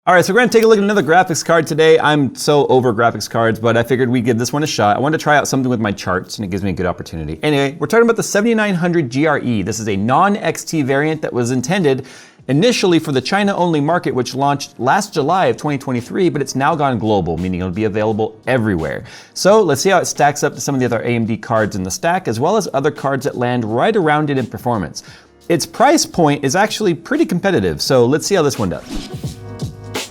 All right, so we're gonna take a look at another graphics card today. I'm so over graphics cards, but I figured we'd give this one a shot. I wanted to try out something with my charts, and it gives me a good opportunity. Anyway, we're talking about the 7900 GRE. This is a non-XT variant that was intended initially for the China-only market, which launched last July of 2023, but it's now gone global, meaning it'll be available everywhere. So let's see how it stacks up to some of the other AMD cards in the stack, as well as other cards that land right around it in performance. Its price point is actually pretty competitive, so let's see how this one does.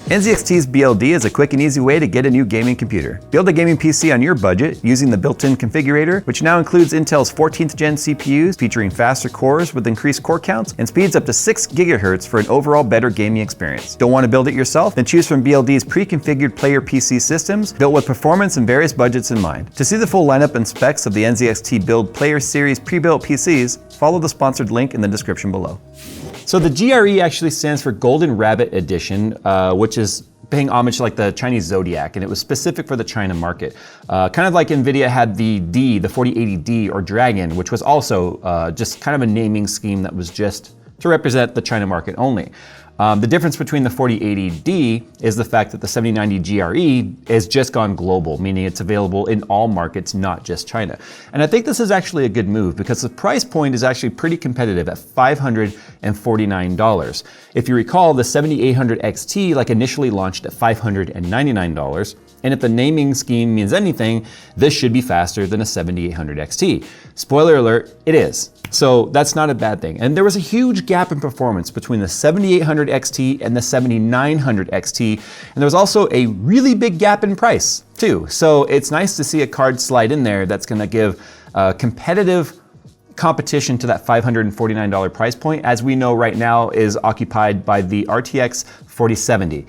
NZXT's BLD is a quick and easy way to get a new gaming computer. Build a gaming PC on your budget using the built-in configurator, which now includes Intel's 14th gen CPUs featuring faster cores with increased core counts and speeds up to 6 GHz for an overall better gaming experience. Don't want to build it yourself? Then choose from BLD's pre-configured player PC systems built with performance and various budgets in mind. To see the full lineup and specs of the NZXT Build Player Series pre-built PCs, follow the sponsored link in the description below. So the GRE actually stands for Golden Rabbit Edition, which is paying homage to like the Chinese Zodiac, and it was specific for the China market. Kind of like NVIDIA had the 4080D or Dragon, which was also just kind of a naming scheme that was just to represent the China market only. The difference between the 4080D is the fact that the 7090 GRE has just gone global, meaning it's available in all markets, not just China. And I think this is actually a good move because the price point is actually pretty competitive at $549. If you recall, the 7800 XT initially launched at $599. And if the naming scheme means anything, this should be faster than a 7800 XT. Spoiler alert, it is. So that's not a bad thing. And there was a huge gap in performance between the 7800 XT and the 7900 XT. And there was also a really big gap in price too. So it's nice to see a card slide in there that's gonna give competitive competition to that $549 price point, as we know right now is occupied by the RTX 4070.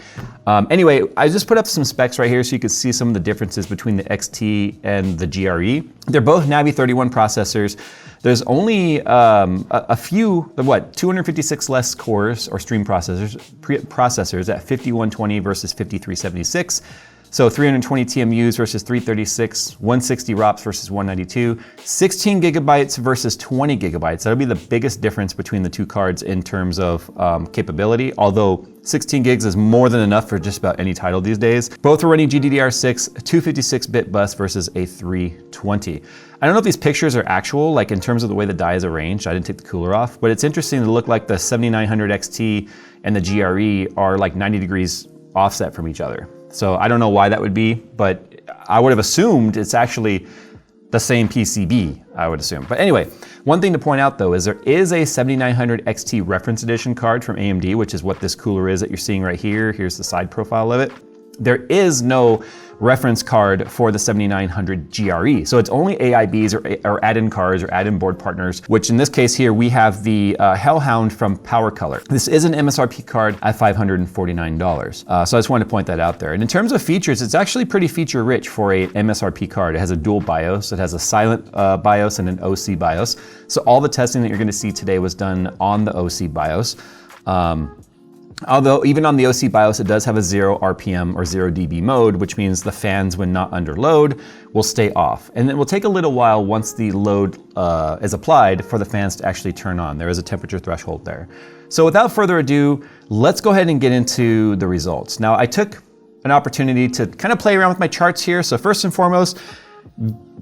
Anyway, I just put up some specs right here so you can see some of the differences between the XT and the GRE. They're both Navi 31 processors. There's only a few, 256 less cores or stream processors at 5120 versus 5376. So 320 TMUs versus 336, 160 ROPS versus 192, 16 gigabytes versus 20 gigabytes. That'll be the biggest difference between the two cards in terms of capability, although 16 gigs is more than enough for just about any title these days. Both are running GDDR6, 256-bit bus versus a 320. I don't know if these pictures are actual, like in terms of the way the die is arranged. I didn't take the cooler off, but it's interesting to look like the 7900 XT and the GRE are like 90 degrees offset from each other. So I don't know why that would be, but I would have assumed it's actually the same PCB, I would assume. But anyway, one thing to point out though is there is a 7900 XT reference edition card from AMD, which is what this cooler is that you're seeing right here. Here's the side profile of it. There is no reference card for the 7900 GRE. So it's only AIBs or add-in cards or add-in board partners, which in this case here, we have the Hellhound from Power Color. This is an MSRP card at $549. So I just wanted to point that out there. And in terms of features, it's actually pretty feature rich for a MSRP card. It has a dual BIOS. It has a silent BIOS and an OC BIOS. So all the testing that you're gonna see today was done on the OC BIOS. Although even on the OC BIOS, it does have a 0 RPM or 0 dB mode, which means the fans, when not under load, will stay off. And it will take a little while once the load is applied for the fans to actually turn on. There is a temperature threshold there. So without further ado, let's go ahead and get into the results. Now, I took an opportunity to kind of play around with my charts here. So first and foremost,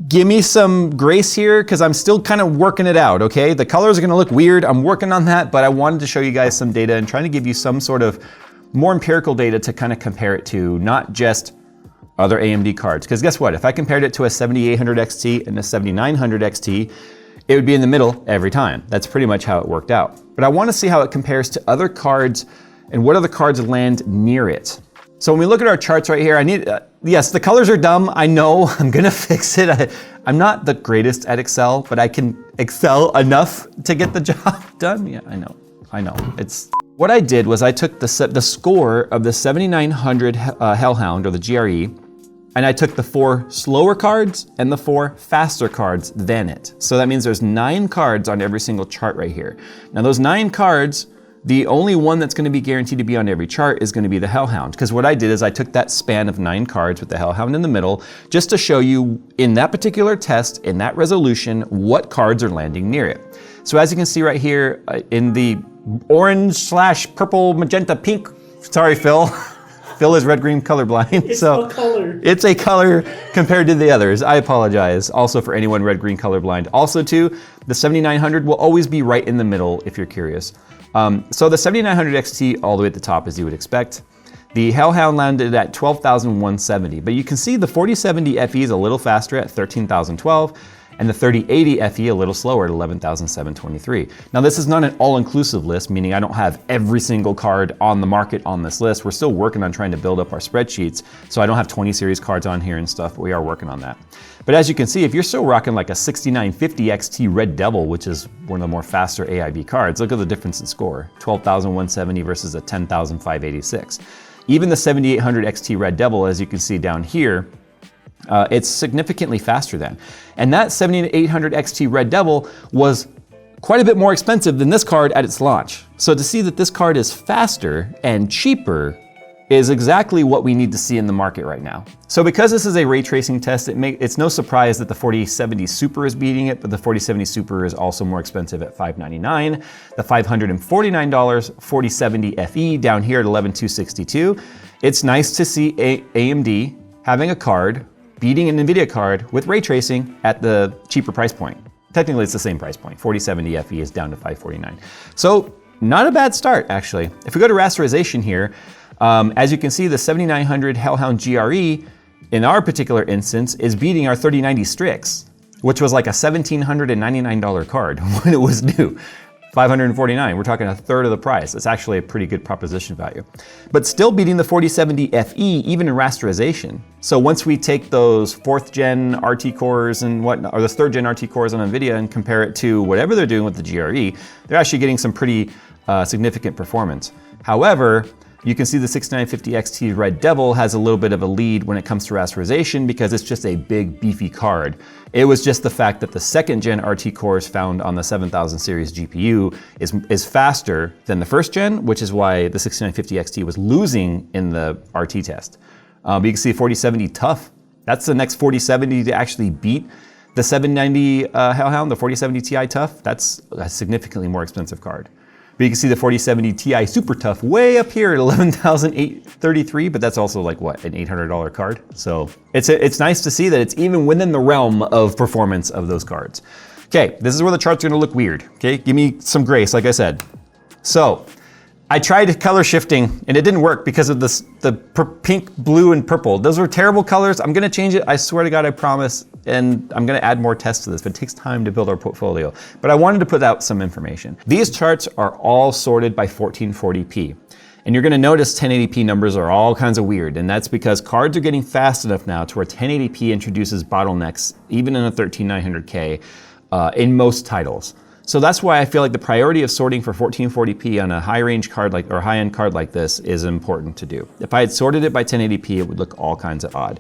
give me some grace here because I'm still kind of working it out, okay? The colors are gonna look weird, I'm working on that, but I wanted to show you guys some data and trying to give you some sort of more empirical data to kind of compare it to, not just other AMD cards. Because guess what, if I compared it to a 7800 XT and a 7900 XT, it would be in the middle every time. That's pretty much how it worked out. But I wanna see how it compares to other cards and what other cards land near it. So when we look at our charts right here, yes, the colors are dumb, I know, I'm gonna fix it. I'm not the greatest at Excel, but I can excel enough to get the job done. Yeah, I know. What I did was I took the score of the 7900 Hellhound, or the GRE, and I took the 4 slower cards and the 4 faster cards than it. So that means there's 9 cards on every single chart right here. Now those 9 cards, the only one that's gonna be guaranteed to be on every chart is gonna be the Hellhound. Because what I did is I took that span of 9 cards with the Hellhound in the middle, just to show you in that particular test, in that resolution, what cards are landing near it. So as you can see right here in the orange/purple, magenta, pink, sorry Phil, Phil is red-green colorblind. It's so a color. It's a color compared to the others. I apologize. Also for anyone red-green colorblind. Also too, the 7900 will always be right in the middle if you're curious. So the 7900 XT all the way at the top as you would expect. The Hellhound landed at 12,170, but you can see the 4070 FE is a little faster at 13,012, and the 3080 FE a little slower at 11,723. Now this is not an all-inclusive list, meaning I don't have every single card on the market on this list. We're still working on trying to build up our spreadsheets, so I don't have 20 series cards on here and stuff, but we are working on that. But as you can see, if you're still rocking like a 6950 XT Red Devil, which is one of the more faster AIB cards, look at the difference in score, 12,170 versus a 10,586. Even the 7800 XT Red Devil, as you can see down here, it's significantly faster than. And that 7800 XT Red Devil was quite a bit more expensive than this card at its launch. So to see that this card is faster and cheaper is exactly what we need to see in the market right now. So because this is a ray tracing test, it's no surprise that the 4070 Super is beating it, but the 4070 Super is also more expensive at $599. The $549 4070 FE down here at $11,262. It's nice to see AMD having a card beating an NVIDIA card with ray tracing at the cheaper price point. Technically it's the same price point. 4070 FE is down to $549. So not a bad start actually. If we go to rasterization here, as you can see, the 7900 Hellhound GRE, in our particular instance, is beating our 3090 Strix, which was like a $1,799 card when it was new. $549, we're talking a third of the price. It's actually a pretty good proposition value. But still beating the 4070 FE, even in rasterization. So once we take those 4th gen RT cores and whatnot, or the 3rd gen RT cores on NVIDIA and compare it to whatever they're doing with the GRE, they're actually getting some pretty significant performance. However, you can see the 6950 XT Red Devil has a little bit of a lead when it comes to rasterization because it's just a big beefy card. It was just the fact that the 2nd gen RT cores found on the 7000 series GPU is faster than the 1st gen, which is why the 6950 XT was losing in the RT test. But you can see 4070 Tough. That's the next 4070 to actually beat the 790 Hellhound, the 4070 Ti Tough. That's a significantly more expensive card. But you can see the 4070 Ti Super Tough way up here at $11,833, but that's also like what, an $800 card? So it's nice to see that it's even within the realm of performance of those cards. Okay, this is where the chart's gonna look weird, okay? Give me some grace, like I said. So, I tried color shifting and it didn't work because of the pink, blue, and purple. Those were terrible colors. I'm gonna change it, I swear to God, I promise. And I'm gonna add more tests to this, but it takes time to build our portfolio. But I wanted to put out some information. These charts are all sorted by 1440p. And you're gonna notice 1080p numbers are all kinds of weird, and that's because cards are getting fast enough now to where 1080p introduces bottlenecks, even in a 13900K, in most titles. So that's why I feel like the priority of sorting for 1440p on a high-range card like, or high-end card like this is important to do. If I had sorted it by 1080p, it would look all kinds of odd.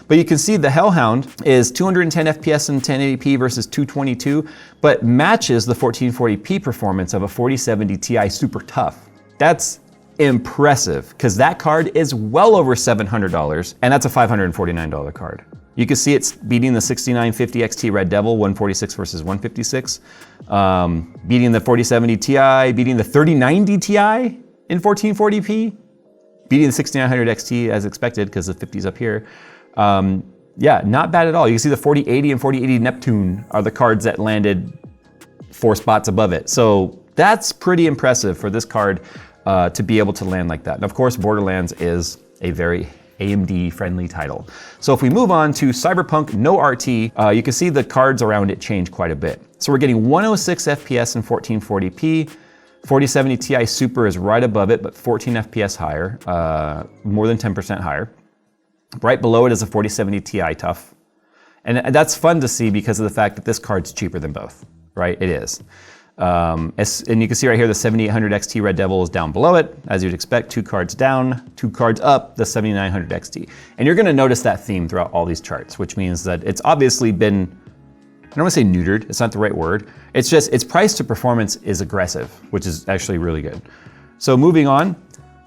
But you can see the Hellhound is 210 FPS in 1080p versus 222, but matches the 1440p performance of a 4070 Ti Super Tough. That's impressive, because that card is well over $700, and that's a $549 card. You can see it's beating the 6950 XT Red Devil, 146 versus 156, beating the 4070 Ti, beating the 3090 Ti in 1440p, beating the 6900 XT as expected, because the 50's up here. Yeah, not bad at all. You can see the 4080 and 4080 Neptune are the cards that landed 4 spots above it. So that's pretty impressive for this card to be able to land like that. And of course, Borderlands is a very AMD friendly title. So if we move on to Cyberpunk No RT, you can see the cards around it change quite a bit. So we're getting 106 FPS in 1440p. 4070 Ti Super is right above it, but 14 FPS higher, more than 10% higher. Right below it is a 4070 Ti Tough. And that's fun to see because of the fact that this card's cheaper than both, right? It is. And you can see right here, the 7800 XT Red Devil is down below it, as you'd expect, 2 cards down, 2 cards up, the 7900 XT. And you're gonna notice that theme throughout all these charts, which means that it's obviously been, I don't wanna say neutered, it's not the right word. It's just, its price to performance is aggressive, which is actually really good. So moving on,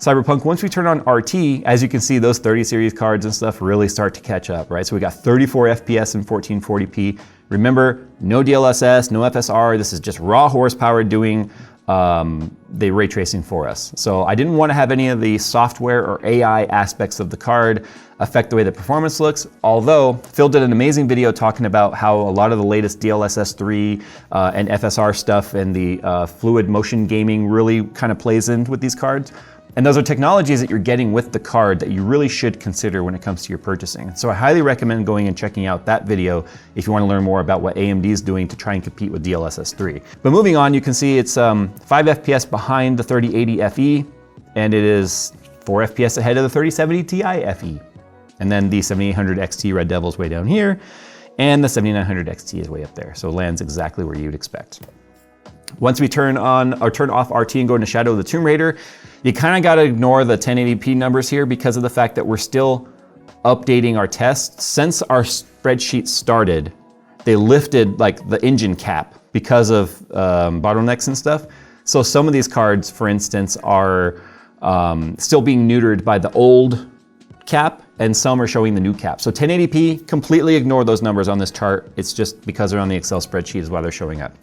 Cyberpunk, once we turn on RT, as you can see, those 30 series cards and stuff really start to catch up, right? So we got 34 FPS in 1440p. Remember, no DLSS, no FSR, this is just raw horsepower doing the ray tracing for us. So I didn't want to have any of the software or AI aspects of the card affect the way the performance looks, although Phil did an amazing video talking about how a lot of the latest DLSS 3 and FSR stuff and the fluid motion gaming really kind of plays in with these cards. And those are technologies that you're getting with the card that you really should consider when it comes to your purchasing. So I highly recommend going and checking out that video if you want to learn more about what AMD is doing to try and compete with DLSS 3. But moving on, you can see it's 5 FPS behind the 3080 FE, and it is 4 FPS ahead of the 3070 Ti FE. And then the 7800 XT Red Devil is way down here, and the 7900 XT is way up there. So it lands exactly where you'd expect. Once we turn on or turn off RT and go into Shadow of the Tomb Raider, you kind of got to ignore the 1080p numbers here because of the fact that we're still updating our tests. Since our spreadsheet started, they lifted like the engine cap because of bottlenecks and stuff. So some of these cards, for instance, are still being neutered by the old cap, and some are showing the new cap. So 1080p, completely ignore those numbers on this chart. It's just because they're on the Excel spreadsheet is why they're showing up.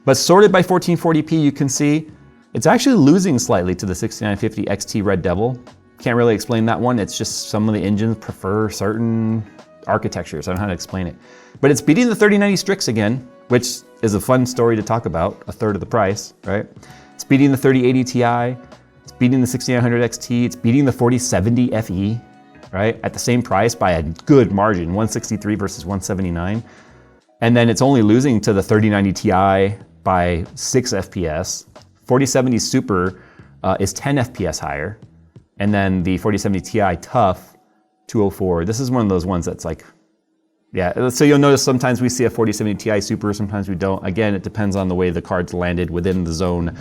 But sorted by 1440p, you can see it's actually losing slightly to the 6950 XT Red Devil. Can't really explain that one. It's just some of the engines prefer certain architectures. I don't know how to explain it. But it's beating the 3090 Strix again, which is a fun story to talk about, a third of the price, right? It's beating the 3080 Ti, it's beating the 6900 XT, it's beating the 4070 FE, right? At the same price by a good margin, 163 versus 179. And then it's only losing to the 3090 Ti by 6 FPS. 4070 Super is 10 FPS higher. And then the 4070 Ti Tough 204, this is one of those ones that's like, yeah, so you'll notice sometimes we see a 4070 Ti Super, sometimes we don't. Again, it depends on the way the card's landed within the zone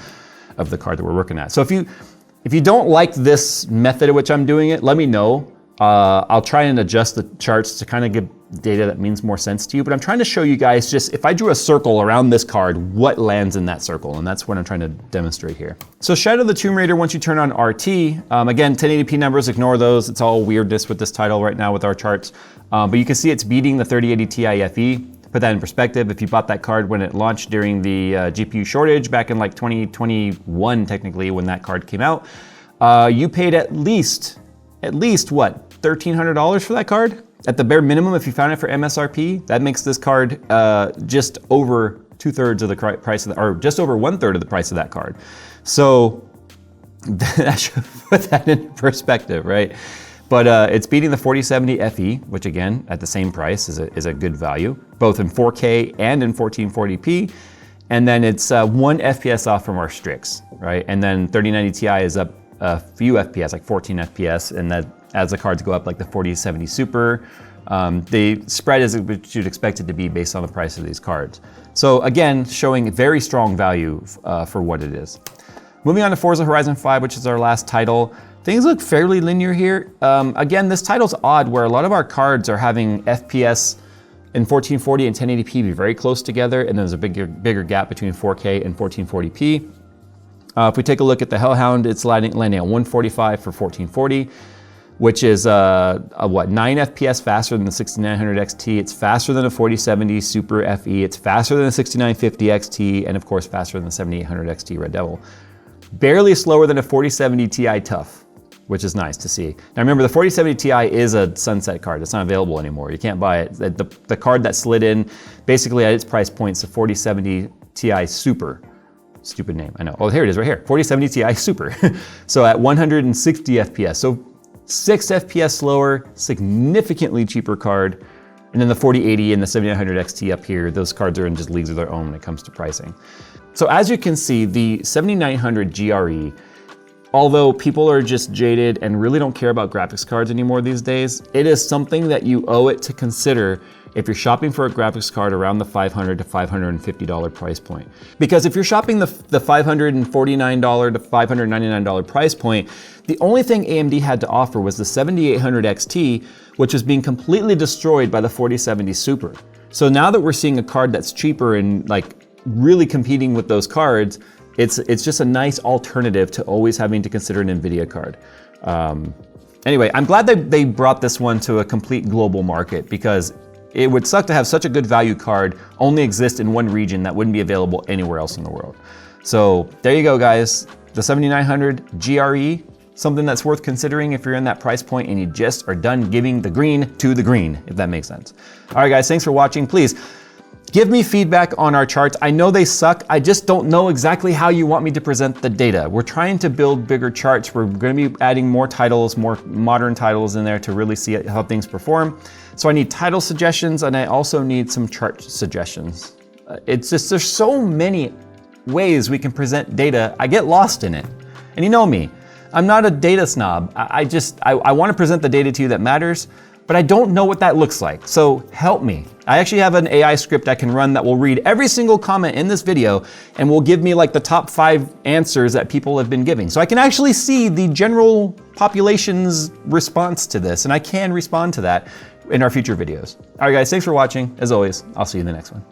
of the card that we're working at. So if you don't like this method at which I'm doing it, let me know. I'll try and adjust the charts to kind of give data that means more sense to you, but I'm trying to show you guys just, if I drew a circle around this card, what lands in that circle, and that's what I'm trying to demonstrate here. So Shadow of the Tomb Raider, once you turn on RT, again, 1080p numbers, ignore those. It's all weirdness with this title right now with our charts, but you can see it's beating the 3080 Ti FE. Put that in perspective, if you bought that card when it launched during the GPU shortage back in like 2021, technically, when that card came out, you paid at least what, $1,300 for that card? At the bare minimum, if you found it for MSRP, that makes this card just over 2/3 of the price of or just over 1/3 of the price of that card. So that should put that in perspective, right? But it's beating the 4070 FE, which again, at the same price is a good value, both in 4K and in 1440p. And then it's 1 FPS off from our Strix, right? And then 3090 Ti is up a few FPS, like 14 FPS, and that as the cards go up, like the 4070 Super, the spread is what you'd expect it to be based on the price of these cards. So again, showing very strong value for what it is. Moving on to Forza Horizon 5, which is our last title. Things look fairly linear here. Again, this title's odd where a lot of our cards are having FPS in 1440 and 1080p be very close together, and there's a bigger gap between 4K and 1440p. If we take a look at the Hellhound, it's landing at 145 for 1440. Which is 9 FPS faster than the 6900 XT. It's faster than a 4070 Super FE. It's faster than the 6950 XT, and of course faster than the 7800 XT Red Devil. Barely slower than a 4070 Ti Tough, which is nice to see. Now remember, the 4070 Ti is a sunset card. It's not available anymore. You can't buy it. The card that slid in, basically at its price point, is the 4070 Ti Super. Stupid name, I know. Oh, here it is right here, 4070 Ti Super. So at 160 FPS. So 6 FPS slower, significantly cheaper card. And then the 4080 and the 7900 XT up here, those cards are in just leagues of their own when it comes to pricing. So as you can see, the 7900 GRE, although people are just jaded and really don't care about graphics cards anymore these days, it is something that you owe it to consider if you're shopping for a graphics card around the $500 to $550 price point. Because if you're shopping the $549 to $599 price point, the only thing AMD had to offer was the 7800 XT, which was being completely destroyed by the 4070 Super. So now that we're seeing a card that's cheaper and like really competing with those cards, it's just a nice alternative to always having to consider an NVIDIA card. Anyway, I'm glad that they brought this one to a complete global market, because it would suck to have such a good value card only exist in one region that wouldn't be available anywhere else in the world. So there you go, guys. The 7900 GRE, something that's worth considering if you're in that price point and you just are done giving the green to the green, if that makes sense. All right, guys, thanks for watching. Please give me feedback on our charts. I know they suck. I just don't know exactly how you want me to present the data. We're trying to build bigger charts. We're going to be adding more titles, more modern titles in there to really see how things perform. So I need title suggestions, and I also need some chart suggestions. It's just, there's so many ways we can present data. I get lost in it. And you know me, I'm not a data snob. I want to present the data to you that matters, but I don't know what that looks like. So help me. I actually have an AI script I can run that will read every single comment in this video and will give me like the top 5 answers that people have been giving. So I can actually see the general population's response to this, and I can respond to that in our future videos. All right, guys, thanks for watching. As always, I'll see you in the next one.